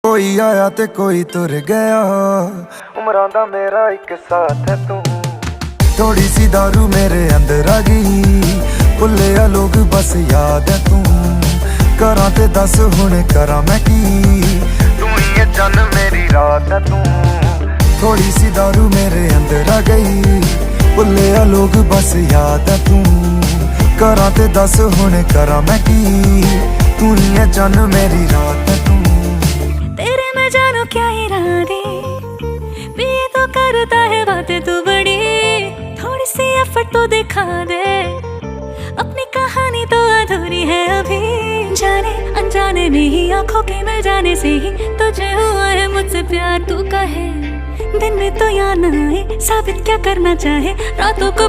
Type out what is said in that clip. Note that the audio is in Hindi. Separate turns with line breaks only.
कोई आया ते कोई तुर गया, उमरां दा मेरा एक साथ है तू। थोड़ी सी दारू मेरे अंदर आ गई, भुल्ले लोग बस याद है तू। करा ते दस हुण करा मैं की, तू ही है चन मेरी रात है तू। थोड़ी सी दारू मेरे अंदर आ गई, भुल्ले लोग बस याद है तू। करा ते दस हुण करा मैं की, तू ही है चन मेरी रात है तू।
जानो क्या इरादे भी ये तो करता है बातें तू बड़ी, थोड़ी सी एफर्ट तो दिखा दे, अपनी कहानी तो अधूरी है अभी। जाने अनजाने में ही आंखों के मिल जाने से ही तुझे हुआ है मुझसे प्यार। तू कहे दिन में तो याद न आए, साबित क्या करना चाहे रातों को